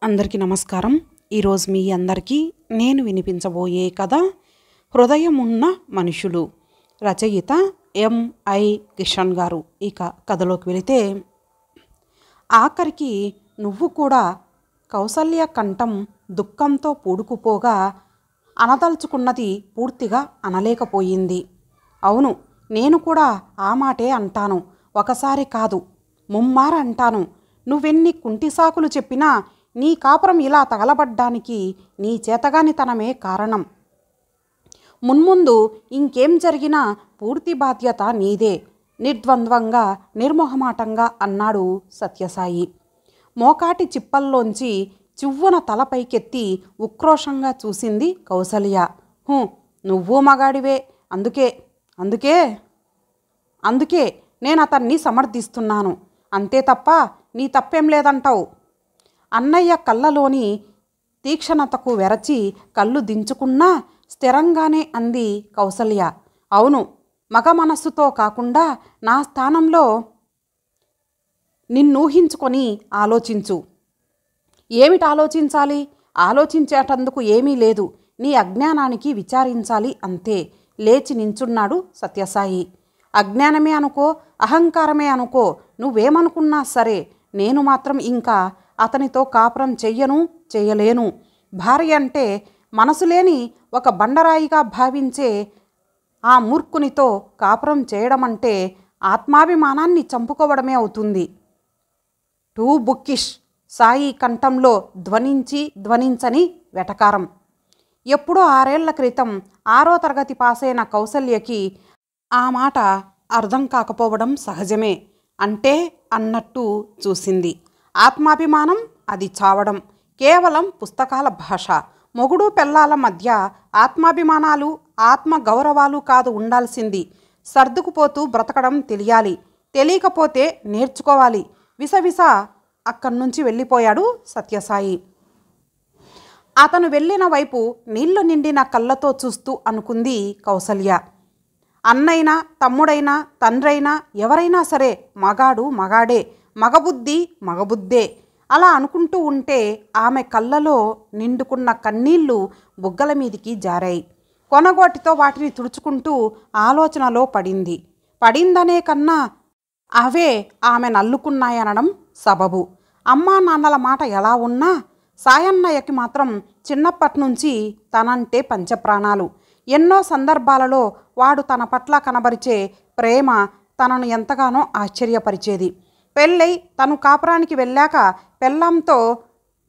అందరికీ నమస్కారం. ఈరోజు మీ అందరికీ నేను వినిపించబోయే కథ హృదయం ఉన్న మనుషులు. రచయిత ఎంఐ కిషన్ గారు. ఇక కథలోకి వెళితే, ఆఖరికి నువ్వు కూడా కౌసల్య కంఠం దుఃఖంతో పూడుకుపోగా అనదలుచుకున్నది పూర్తిగా అనలేకపోయింది. అవును, నేను కూడా ఆ మాటే అంటాను. ఒకసారి కాదు, ముమ్మార అంటాను. నువ్వెన్ని కుంటిసాకులు చెప్పినా నీ కాపురం ఇలా తగలబడ్డానికి నీ చేతగానితనమే కారణం. మున్ముందు ఇంకేం జరిగినా పూర్తి బాధ్యత నీదే, నిర్ద్వంద్వంగా నిర్మోహమాటంగా అన్నాడు సత్యసాయి. మోకాటి చిప్పల్లోంచి చివ్వున తల పైకెత్తి ఉక్రోషంగా చూసింది కౌసల్య. నువ్వు మగాడివే, అందుకే అందుకే అందుకే నేను అతన్ని సమర్థిస్తున్నాను. అంతే తప్ప నీ తప్పేం లేదంటావు. అన్నయ్య కళ్ళలోని తీక్షణతకు వెరచి కళ్ళు దించుకున్నా స్థిరంగానే అంది కౌసల్య. అవును, మగ మనస్సుతో కాకుండా నా స్థానంలో నిన్నూహించుకొని ఆలోచించు. ఏమిటి ఆలోచించాలి? ఆలోచించేటందుకు ఏమీ లేదు. నీ అజ్ఞానానికి విచారించాలి అంతే. లేచి నించున్నాడు సత్యసాయి. అజ్ఞానమే అనుకో, అహంకారమే అనుకో, నువ్వేమనుకున్నా సరే, నేను మాత్రం ఇంకా అతనితో కాపురం చెయ్యలేను. భార్య అంటే మనసులేని ఒక బండరాయిగా భావించే ఆ మూర్ఖునితో కాపురం చేయడం అంటే ఆత్మాభిమానాన్ని చంపుకోవడమే అవుతుంది. Two bookish. సాయి కంఠంలో ధ్వనించని వెటకారం. ఎప్పుడో 6 ఏళ్ల క్రితం 6వ తరగతి పాసైన కౌసల్యకి ఆ మాట అర్థం కాకపోవడం సహజమే. అంటే అన్నట్టు చూసింది. ఆత్మాభిమానం అది చావడం. కేవలం పుస్తకాల భాష. మొగుడు పెళ్ళాల మధ్య ఆత్మాభిమానాలు, ఆత్మగౌరవాలు కాదు ఉండాల్సింది. సర్దుకుపోతూ బ్రతకడం తెలియాలి. తెలియకపోతే నేర్చుకోవాలి. విసవిస అక్కడి నుంచి వెళ్ళిపోయాడు సత్యసాయి. అతను వెళ్ళిన వైపు నీళ్లు నిండిన కళ్ళతో చూస్తూ అనుకుంది కౌసల్య. అన్నైనా, తమ్ముడైనా, తండ్రైనా, ఎవరైనా సరే మగాడు మగాడే, మగబుద్ధి మగబుద్దే. అలా అనుకుంటూ ఉంటే ఆమె కళ్ళలో నిండుకున్న కన్నీళ్లు బుగ్గల మీదికి జారాయి. కొనగోటితో వాటిని తుడుచుకుంటూ ఆలోచనలో పడిందనే కన్నా అవే ఆమె నల్లుకున్నాయనడం సబబు. అమ్మా నాన్నల మాట ఎలా ఉన్నా సాయన్నయ్యకి మాత్రం చిన్నప్పటి నుంచి తనంటే పంచప్రాణాలు. ఎన్నో సందర్భాలలో వాడు తన పట్ల కనబరిచే ప్రేమ తనను ఎంతగానో ఆశ్చర్యపరిచేది. పెళ్ళై తను కాపురానికి వెళ్ళాక పెళ్ళాంతో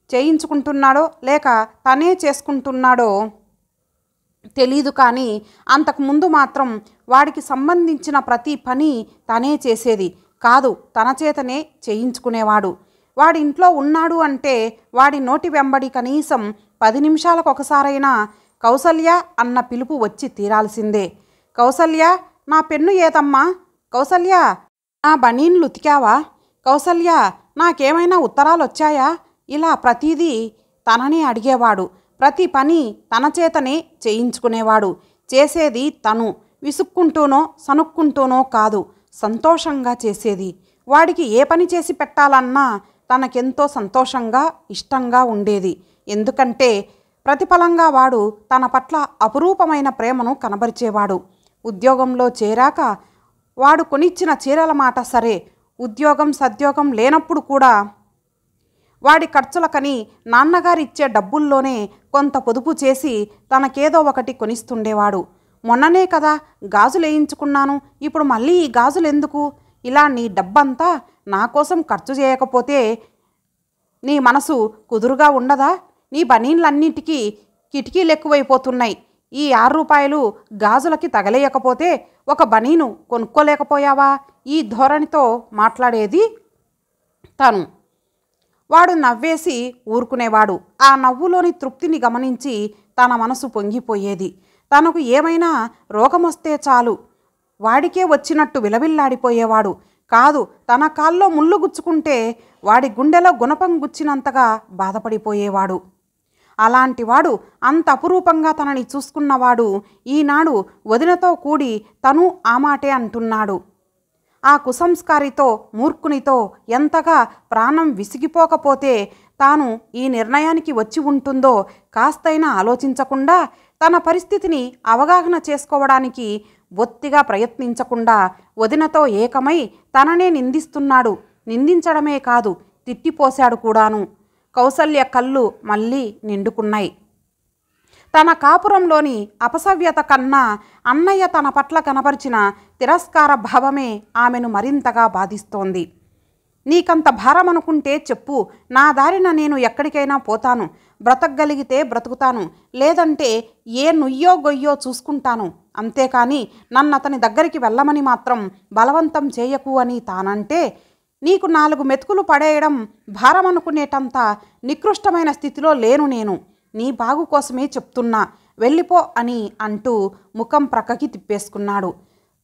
చేయించుకుంటున్నాడో లేక తనే చేసుకుంటున్నాడో తెలీదు, కానీ అంతకుముందు మాత్రం వాడికి సంబంధించిన ప్రతి పని తనే చేసేది కాదు, తన చేతనే చేయించుకునేవాడు. వాడి ఇంట్లో ఉన్నాడు అంటే వాడి నోటి వెంబడి కనీసం 10 నిమిషాలకు ఒకసారైనా కౌసల్య అన్న పిలుపు వచ్చి తీరాల్సిందే. కౌసల్య, నా పెన్ను ఏదమ్మా? కౌసల్య, నా బనీన్లు ఉతికావా? కౌసల్య, నాకేమైనా ఉత్తరాలు వచ్చాయా? ఇలా ప్రతిదీ తననే అడిగేవాడు. ప్రతి పని తన చేతనే చేయించుకునేవాడు. చేసేది తను. విసుక్కుంటూనో సనుక్కుంటూనో కాదు, సంతోషంగా చేసేది. వాడికి ఏ పని చేసి పెట్టాలన్నా తనకెంతో సంతోషంగా ఇష్టంగా ఉండేది. ఎందుకంటే ప్రతిఫలంగా వాడు తన పట్ల అపురూపమైన ప్రేమను కనబరిచేవాడు. ఉద్యోగంలో చేరాక వాడు కొనిచ్చిన చీరల మాట సరే, ఉద్యోగం సద్యోగం లేనప్పుడు కూడా వాడి ఖర్చులకని నాన్నగారిచ్చే డబ్బుల్లోనే కొంత పొదుపు చేసి తనకేదో ఒకటి కొనిస్తుండేవాడు. మొన్ననే కదా గాజులు వేయించుకున్నాను, ఇప్పుడు మళ్ళీ ఈ గాజులు ఎందుకు? ఇలా నీ డబ్బంతా నా కోసం ఖర్చు చేయకపోతే నీ మనసు కుదురుగా ఉండదా? నీ బనీన్లన్నింటికీ కిటికీలు ఎక్కువైపోతున్నాయి. ఈ 6 రూపాయలు గాజులకి తగలేయకపోతే ఒక బనీను కొనుక్కోలేకపోయావా? ఈ ధోరణితో మాట్లాడేది తను. వాడు నవ్వేసి ఊరుకునేవాడు. ఆ నవ్వులోని తృప్తిని గమనించి తన మనసు పొంగిపోయేది. తనకు ఏమైనా రోగమొస్తే చాలు వాడికే వచ్చినట్టు విలవిల్లాడిపోయేవాడు. కాదు, తన కాల్లో ముళ్ళు గుచ్చుకుంటే వాడి గుండెలో గుణపం గుచ్చినంతగా బాధపడిపోయేవాడు. అలాంటివాడు అంత అపురూపంగా తనని చూసుకున్నవాడు ఈనాడు వదినతో కూడి తను ఆ మాటే అంటున్నాడు. ఆ కుసంస్కారితో మూర్ఖునితో ఎంతగా ప్రాణం విసిగిపోకపోతే తాను ఈ నిర్ణయానికి వచ్చి ఉంటుందో కాస్తైనా ఆలోచించకుండా, తన పరిస్థితిని అవగాహన చేసుకోవడానికి బొత్తిగా ప్రయత్నించకుండా వదినతో ఏకమై తననే నిందిస్తున్నాడు. నిందించడమే కాదు, తిట్టిపోశాడు కూడాను. కౌసల్య కళ్ళు మళ్ళీ నిండుకున్నాయి. తన కాపురంలోని అపసవ్యత కన్నా అన్నయ్య తన పట్ల కనపరిచిన తిరస్కార భావమే ఆమెను మరింతగా బాధిస్తోంది. నీకంత భారం అనుకుంటే చెప్పు, నా దారిన నేను ఎక్కడికైనా పోతాను. బ్రతకగలిగితే బ్రతుకుతాను, లేదంటే ఏ నుయ్యో గొయ్యో చూసుకుంటాను. అంతేకాని నన్నతని దగ్గరికి వెళ్ళమని మాత్రం బలవంతం చేయకు అని తానంటే, నీకు 4 మెతుకులు పడేయడం భారం అనుకునేటంత నికృష్టమైన స్థితిలో లేను నేను. నీ బాగు కోసమే చెప్తున్నా, వెళ్ళిపో అని అంటూ ముఖం ప్రక్కకి తిప్పేసుకున్నాడు.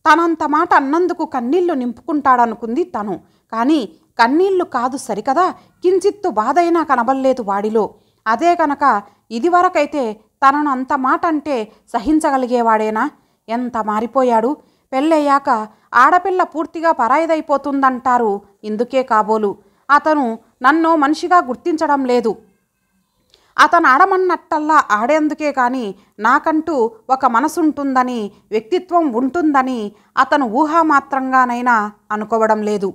తనంత మాట అన్నందుకు కన్నీళ్లు నింపుకుంటాడనుకుంది తను. కానీ కన్నీళ్లు కాదు సరికదా, కించిత్తు బాధైనా కనబల్లేదు వాడిలో. అదే కనుక ఇదివరకైతే తనను అంత మాట అంటే సహించగలిగేవాడేనా? ఎంత మారిపోయాడు! పెళ్ళయ్యాక ఆడపిల్ల పూర్తిగా పరాయిదైపోతుందంటారు. ఇందుకే కాబోలు అతను నన్ను మనిషిగా గుర్తించడం లేదు. అతను ఆడమన్నట్టల్లా ఆడేందుకే కానీ నాకంటూ ఒక మనసుంటుందని, వ్యక్తిత్వం ఉంటుందని అతను ఊహామాత్రంగానైనా అనుకోవడం లేదు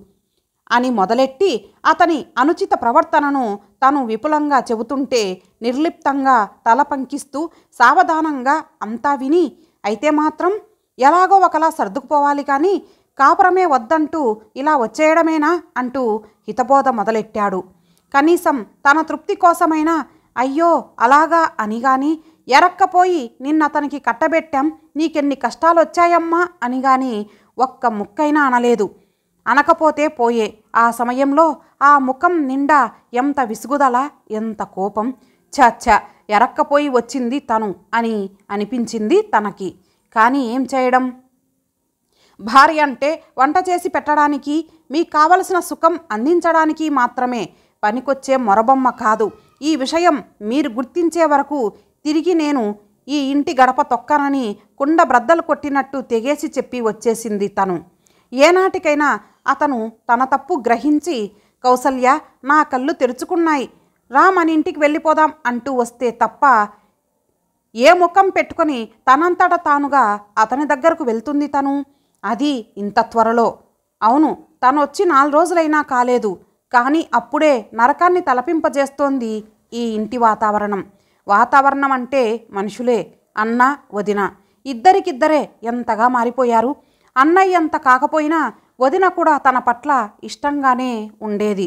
అని మొదలెట్టి, అతని అనుచిత ప్రవర్తనను తను విపులంగా చెబుతుంటే నిర్లిప్తంగా తల పంకిస్తూ సావధానంగా అంతా విని, అయితే మాత్రం ఎలాగో ఒకలా సర్దుకుపోవాలి కానీ కాపురమే వద్దంటూ ఇలా వచ్చేయడమేనా అంటూ హితబోధ మొదలెట్టాడు. కనీసం తన తృప్తి కోసమైనా అయ్యో అలాగా అని గాని, ఎరక్కపోయి నిన్నతనికి కట్టబెట్టాం, నీకెన్ని కష్టాలొచ్చాయమ్మా అని గాని ఒక్క ముక్కైనా అనలేదు. అనకపోతే పోయే. ఆ సమయంలో ఆ ముఖం నిండా ఎంత విసుగుదల, ఎంత కోపం. ఛ ఎరక్కపోయి వచ్చింది తను అని అనిపించింది తనకి. కానీ ఏం చేయడం? భార్య అంటే వంట చేసి పెట్టడానికి, మీకు కావలసిన సుఖం అందించడానికి మాత్రమే పనికొచ్చే మొరబొమ్మ కాదు. ఈ విషయం మీరు గుర్తించే వరకు తిరిగి నేను ఈ ఇంటి గడప తొక్కనని కుండ బ్రద్దలు కొట్టినట్టు తెగేసి చెప్పి వచ్చేసింది తను. ఏనాటికైనా అతను తన తప్పు గ్రహించి, కౌసల్య నా కళ్ళు తెరుచుకున్నాయి, రా మన ఇంటికి వెళ్ళిపోదాం అంటూ వస్తే తప్ప ఏ ముఖం పెట్టుకొని తనంతట తానుగా అతని దగ్గరకు వెళ్తుంది తను? అది ఇంత త్వరలో? అవును, తను వచ్చి 4 రోజులైనా కాలేదు. కానీ అప్పుడే నరకాన్ని తలపింపజేస్తోంది ఈ ఇంటి వాతావరణం. వాతావరణం అంటే మనుషులే. అన్న వదిన ఇద్దరికిద్దరే ఎంతగా మారిపోయారు. అన్నయ్య అంత కాకపోయినా వదిన కూడా తన పట్ల ఇష్టంగానే ఉండేది.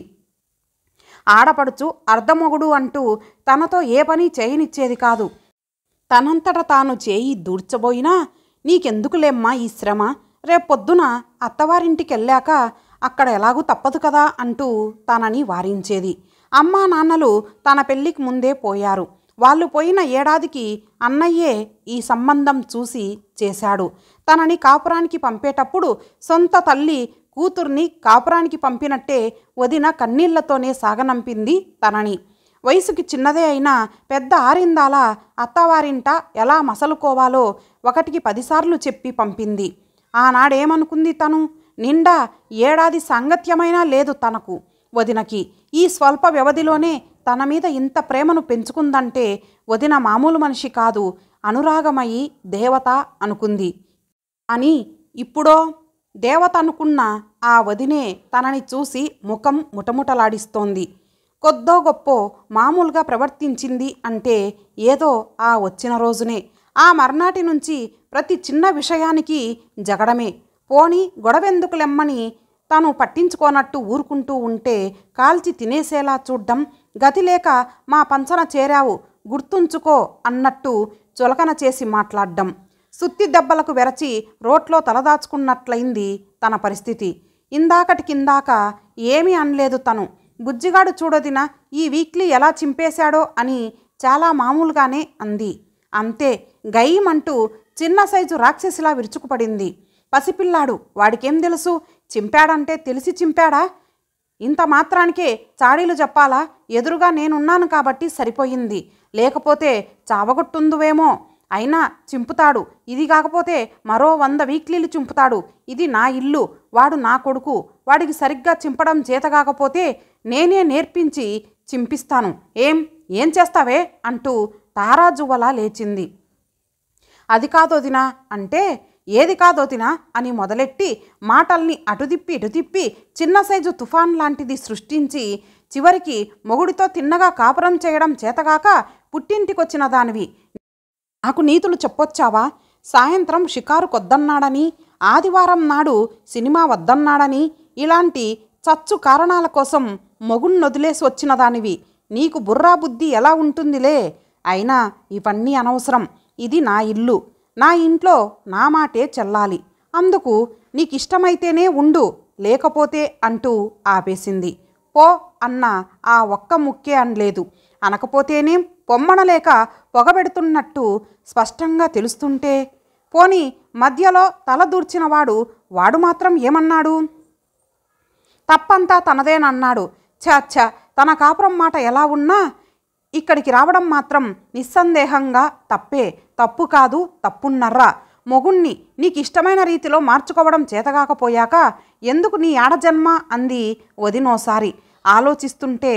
ఆడపడుచు అర్ధమొగుడు అంటూ తనతో ఏ పని చేయనిచ్చేది కాదు. తనంతట తాను చేయి దూర్చబోయినా, నీకెందుకులేమ్మా ఈ శ్రమ, రేపొద్దున అత్తవారింటికి వెళ్ళాక అక్కడ ఎలాగూ తప్పదు కదా అంటూ తనని వారించేది. అమ్మా నాన్నలు తన పెళ్లికి ముందే పోయారు. వాళ్ళు పోయిన ఏడాదికి అన్నయ్యే ఈ సంబంధం చూసి చేశాడు. తనని కాపురానికి పంపేటప్పుడు సొంత తల్లి కూతుర్ని కాపురానికి పంపినట్టే వదిన కన్నీళ్లతోనే సాగనంపింది తనని. వయసుకి చిన్నదే అయినా పెద్ద ఆరిందాల అత్తవారింట ఎలా మసలుకోవాలో 1కి 10 సార్లు చెప్పి పంపింది. ఆనాడేమనుకుంది తను? నిండా ఏడాది సాంగత్యమైనా లేదు తనకు వదినకి. ఈ స్వల్ప వ్యవధిలోనే తన మీద ఇంత ప్రేమను పెంచుకుందంటే వదిన మామూలు మనిషి కాదు, అనురాగమయి దేవత అనుకుంది. అని ఇప్పుడో దేవత అనుకున్న ఆ వదినే తనని చూసి ముఖం ముటముటలాడిస్తోంది. కొద్దో గొప్పో మామూలుగా ప్రవర్తించింది అంటే ఏదో ఆ వచ్చిన రోజునే. ఆ మర్నాటి నుంచి ప్రతి చిన్న విషయానికి జగడమే. పోని గొడవెందుకులెమ్మని తను పట్టించుకోనట్టు ఊరుకుంటూ ఉంటే కాల్చి తినేసేలా చూడ్డం, గతిలేక మా పంచన చేరావు గుర్తుంచుకో అన్నట్టు చులకన చేసి మాట్లాడ్డం, సుత్తి దెబ్బలకు వెరచి రోట్లో తలదాచుకున్నట్లయింది తన పరిస్థితి. ఇందాకటికిందాక ఏమీ అనలేదు తను. బుజ్జిగాడు చూడొదిన ఈ వీక్లీ ఎలా చింపేశాడో అని చాలా మామూలుగానే అంది. అంతే, గయ్యమంటూ చిన్న సైజు రాక్షసిలా విరుచుకుపడింది. పసిపిల్లాడు, వాడికేం తెలుసు? చింపాడంటే తెలిసి చింపాడా? ఇంత మాత్రానికే చాడీలు చెప్పాలా? ఎదురుగా నేనున్నాను కాబట్టి సరిపోయింది, లేకపోతే చావగొట్టుందువేమో. అయినా చింపుతాడు. ఇది కాకపోతే మరో 100 వీక్లీలు చింపుతాడు. ఇది నా ఇల్లు, వాడు నా కొడుకు. వాడికి సరిగ్గా చింపడం చేతకాకపోతే నేనే నేర్పించి చింపిస్తాను. ఏం చేస్తావే అంటూ తారాజువ్వలా లేచింది. అది కాదొదినా అంటే ఏది కాదొదినా అని మొదలెట్టి మాటల్ని అటుదిప్పి ఇటుదిప్పి చిన్న సైజు తుఫాన్ లాంటిది సృష్టించి చివరికి మొగుడితో తిన్నగా కాపురం చేయడం చేతగాక పుట్టింటికొచ్చిన దానివి నాకు నీతులు చెప్పొచ్చావా? సాయంత్రం షికారు కొద్దన్నాడని, ఆదివారం నాడు సినిమా వద్దన్నాడని, ఇలాంటి చచ్చు కారణాల కోసం మొగుణ్ణొదిలేసి వచ్చిన దానివి. నీకు బుర్రా బుద్ధి ఎలా ఉంటుందిలే? అయినా ఇవన్నీ అనవసరం. ఇది నా ఇల్లు. నా ఇంట్లో నా మాటే చెల్లాలి. అందుకు నీకిష్టమైతేనే ఉండు, లేకపోతే అంటూ ఆపేసింది. పో అన్న ఆ ఒక్క ముక్కే అనలేదు. అనకపోతేనేం పొమ్మనలేక పొగబెడుతున్నట్టు స్పష్టంగా తెలుస్తుంటే, పోనీ మధ్యలో తల దూర్చినవాడు వాడు మాత్రం ఏమన్నాడు? తప్పంతా తనదేనన్నాడు. ఛ తన కాపురం మాట ఎలా ఉన్నా ఇక్కడికి రావడం మాత్రం నిస్సందేహంగా తప్పే. తప్పు కాదు, తప్పున్నర్రా. మొగుణ్ణి నీకిష్టమైన రీతిలో మార్చుకోవడం చేతగాకపోయాక ఎందుకు నీ ఆడజన్మ అంది వదినోసారి. ఆలోచిస్తుంటే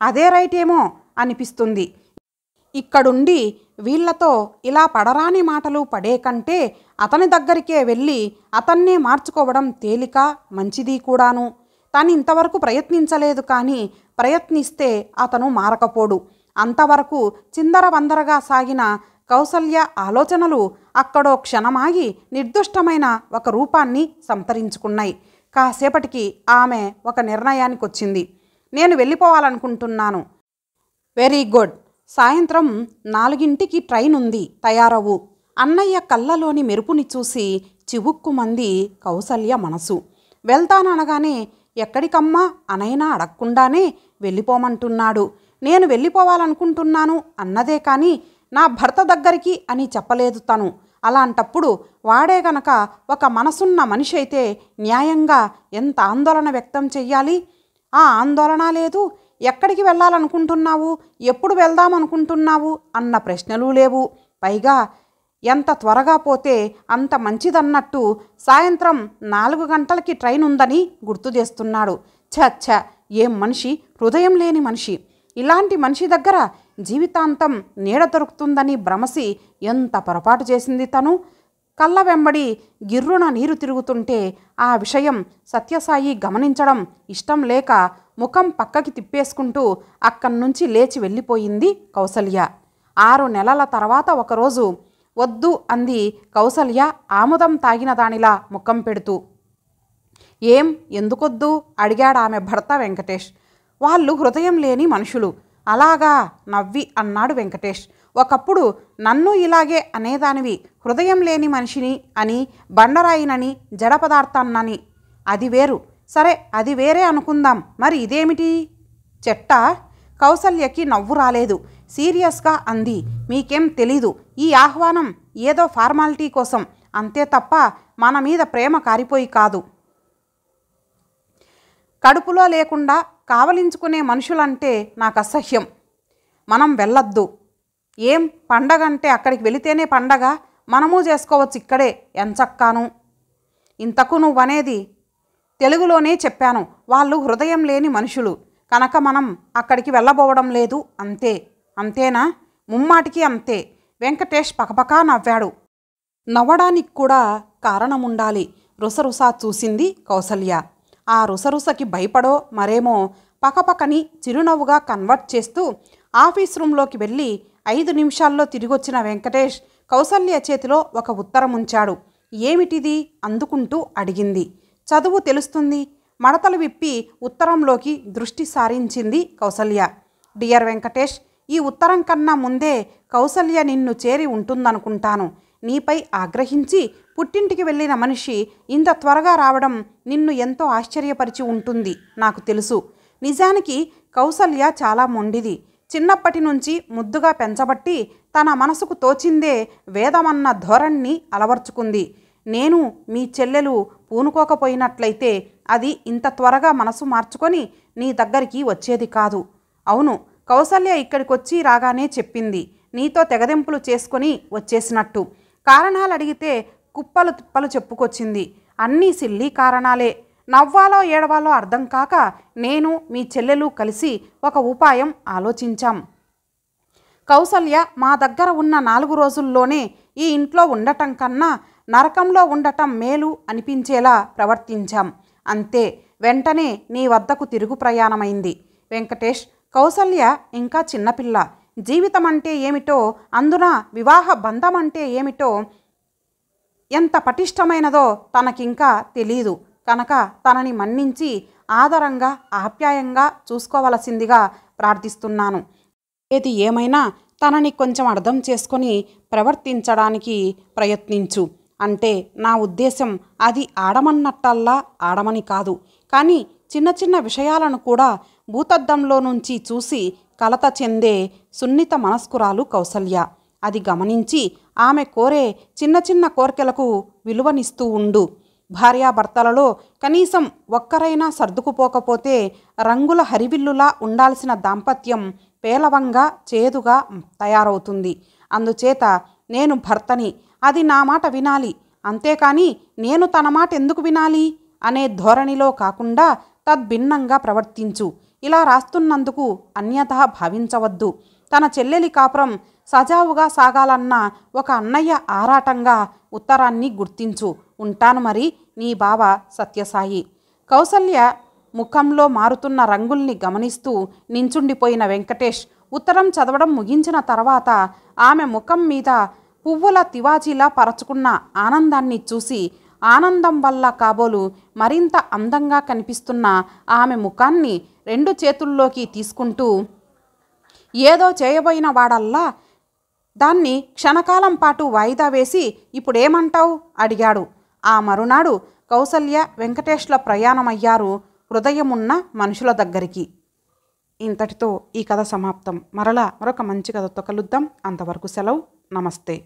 అదే రైటేమో అనిపిస్తుంది. ఇక్కడుండి వీళ్లతో ఇలా పడరాని మాటలు పడే కంటే అతని దగ్గరికే వెళ్ళి అతన్నే మార్చుకోవడం తేలిక, మంచిది కూడాను. తను ఇంతవరకు ప్రయత్నించలేదు, కానీ ప్రయత్నిస్తే అతను మారకపోడు. అంతవరకు చిందరవందరగా సాగిన కౌసల్య ఆలోచనలు అక్కడో క్షణమాగి నిర్దుష్టమైన ఒక రూపాన్ని సంతరించుకున్నాయి. కాసేపటికి ఆమె ఒక నిర్ణయానికొచ్చింది. నేను వెళ్ళిపోవాలనుకుంటున్నాను. Very good. సాయంత్రం 4ంటికి ట్రైన్ ఉంది, తయారవు. అన్నయ్య కళ్ళలోని మెరుపుని చూసి చివుక్కుమంది కౌసల్య మనసు. వెళ్తాననగానే ఎక్కడికమ్మా అనైనా అడగకుండానే వెళ్ళిపోమంటున్నాడు. నేను వెళ్ళిపోవాలనుకుంటున్నాను అన్నదే కానీ నా భర్త దగ్గరికి అని చెప్పలేదు తను. అలాంటప్పుడు వాడే గనక ఒక మనసున్న మనిషి అయితే న్యాయంగా ఎంత ఆందోళన వ్యక్తం చెయ్యాలి? ఆ ఆందోళన లేదు. ఎక్కడికి వెళ్ళాలనుకుంటున్నావు, ఎప్పుడు వెళ్దామనుకుంటున్నావు అన్న ప్రశ్నలు లేవు. పైగా ఎంత త్వరగా పోతే అంత మంచిదన్నట్టు సాయంత్రం 4 గంటలకి ట్రైన్ ఉందని గుర్తు చేస్తున్నాడు. ఛ ఏం మనిషి, హృదయం లేని మనిషి. ఇలాంటి మనిషి దగ్గర జీవితాంతం నీడ దొరుకుతుందని భ్రమసి ఎంత పొరపాటు చేసింది తను. కళ్ళ వెంబడి గిర్రున నీరు తిరుగుతుంటే ఆ విషయం సత్యసాయి గమనించడం ఇష్టం లేక ముఖం పక్కకి తిప్పేసుకుంటూ అక్కడ్నుంచి లేచి వెళ్ళిపోయింది కౌసల్య. 6 నెలల తర్వాత ఒకరోజు వద్దు అంది కౌసల్య ఆముదం తాగిన దానిలా ముఖం పెడుతూ. ఎందుకొద్దు అడిగాడామె భర్త వెంకటేష్. వాళ్ళు హృదయం లేని మనుషులు. అలాగా నవ్వి అన్నాడు వెంకటేష్. ఒకప్పుడు నన్ను ఇలాగే అనేదానివి, హృదయం లేని మనిషిని అని, బండరాయినని, జడ పదార్థాన్నని. అది వేరు. సరే, అది వేరే అనుకుందాం. మరి ఇదేమిటి? చెట్ట. కౌసల్యకి నవ్వు రాలేదు. సీరియస్గా అంది. మీకేం తెలీదు. ఈ ఆహ్వానం ఏదో ఫార్మాలిటీ కోసం, అంతే తప్ప మన మీద ప్రేమ కారిపోయి కాదు. కడుపులో లేకుండా కావలించుకునే మనుషులంటే నాకు అసహ్యం. మనం వెళ్ళొద్దు. పండగంటే అక్కడికి వెళితేనే పండగ? మనము చేసుకోవచ్చు ఇక్కడే ఎంచక్కాను. ఇంతకు నువ్వనేది తెలుగులోనే చెప్పాను. వాళ్ళు హృదయం లేని మనుషులు కనుక మనం అక్కడికి వెళ్ళబోవడం లేదు, అంతే. అంతేనా? ముమ్మాటికి అంతే. వెంకటేష్ పకపకా నవ్వాడు. నవ్వడానికి కూడా కారణముండాలి. రుసరుసా చూసింది కౌసల్య. ఆ రుసరుసకి భయపడో మరేమో పకపకని చిరునవ్వుగా కన్వర్ట్ చేస్తూ ఆఫీస్ రూంలోకి వెళ్ళి 5 నిమిషాల్లో తిరిగొచ్చిన వెంకటేష్ కౌసల్య చేతిలో ఒక ఉత్తరం ఉంచాడు. ఏమిటిది అందుకుంటూ అడిగింది. చదువు తెలుస్తుంది. మడతలు విప్పి ఉత్తరంలోకి దృష్టి సారించింది కౌసల్య. డియర్ వెంకటేష్, ఈ ఉత్తరం కన్నా ముందే కౌసల్య నిన్ను చేరి ఉంటుందనుకుంటాను. నీపై ఆగ్రహించి పుట్టింటికి వెళ్ళిన మనిషి ఇంత త్వరగా రావడం నిన్ను ఎంతో ఆశ్చర్యపరిచి ఉంటుంది, నాకు తెలుసు. నిజానికి కౌసల్య చాలా మొండిది. చిన్నప్పటి నుంచి ముద్దుగా పెంచబట్టి తన మనసుకు తోచిందే వేదమన్న ధోరణ్ణి అలవర్చుకుంది. నేను మీ చెల్లెలు పూనుకోకపోయినట్లయితే అది ఇంత త్వరగా మనసు మార్చుకొని నీ దగ్గరికి వచ్చేది కాదు. అవును, కౌసల్య ఇక్కడికొచ్చి రాగానే చెప్పింది, నీతో తెగదెంపులు చేసుకొని వచ్చేసినట్టు. కారణాలు అడిగితే కుప్పలు తిప్పలు చెప్పుకొచ్చింది. అన్నీ సిల్లీ కారణాలే. నవ్వాలో ఏడవాలో అర్థం కాక నేను మీ చెల్లెలు కలిసి ఒక ఉపాయం ఆలోచించాం. కౌసల్య మా దగ్గర ఉన్న 4 రోజుల్లోనే ఈ ఇంట్లో ఉండటం కన్నా నరకంలో ఉండటం మేలు అనిపించేలా ప్రవర్తించాం. అంతే, వెంటనే నీ వద్దకు తిరుగు ప్రయాణమైంది. వెంకటేష్, కౌసల్య ఇంకా చిన్నపిల్ల. జీవితం అంటే ఏమిటో, అందున వివాహ బంధం అంటే ఏమిటో ఎంత పటిష్టమైనదో తనకింకా తెలీదు కనుక తనని మన్నించి ఆదరంగా ఆప్యాయంగా చూసుకోవలసిందిగా ప్రార్థిస్తున్నాను. ఏది ఏమైనా తనని కొంచెం అర్థం చేసుకొని ప్రవర్తించడానికి ప్రయత్నించు. అంటే నా ఉద్దేశం అది ఆడమన్నట్టల్లా ఆడమని కాదు, కానీ చిన్న చిన్న విషయాలను కూడా భూతద్దంలో నుంచి చూసి కలత చెందే సున్నిత మనస్కురాలు కౌసల్య. అది గమనించి ఆమె కోరే చిన్న చిన్న కోర్కెలకు విలువనిస్తూ ఉండు. భార్యాభర్తలలో కనీసం ఒక్కరైనా సర్దుకుపోకపోతే రంగుల హరివిల్లులా ఉండాల్సిన దాంపత్యం పేలవంగా చేదుగా తయారవుతుంది. అందుచేత నేను భర్తని, అది నా మాట వినాలి, అంతేకాని నేను తన మాట ఎందుకు వినాలి అనే ధోరణిలో కాకుండా తద్భిన్నంగా ప్రవర్తించు. ఇలా రాస్తున్నందుకు అన్యథా భావించవద్దు. తన చెల్లెలి కాపురం సజావుగా సాగాలన్న ఒక అన్నయ్య ఆరాటంగా ఉత్తరాన్ని గుర్తించు. ఉంటాను మరి, నీ బావ సత్యసాయి. కౌసల్య ముఖంలో మారుతున్న రంగుల్ని గమనిస్తూ నించుండిపోయిన వెంకటేష్ ఉత్తరం చదవడం ముగించిన తర్వాత ఆమె ముఖం మీద పువ్వుల తివాచీలా పరచుకున్న ఆనందాన్ని చూసి ఆనందం వల్ల కాబోలు మరింత అందంగా కనిపిస్తున్న ఆమె ముఖాన్ని 2 చేతుల్లోకి తీసుకుంటూ ఏదో చేయబోయిన వాడల్లా దాన్ని క్షణకాలం పాటు వాయిదా వేసి ఇప్పుడేమంటావు అడిగాడు. ఆ మరునాడు కౌసల్య వెంకటేష్ల ప్రయాణమయ్యారు హృదయమున్న మనుషుల దగ్గరికి. ఇంతటితో ఈ కథ సమాప్తం. మరలా మరొక మంచి కథతో కలుద్దాం. అంతవరకు సెలవు. నమస్తే.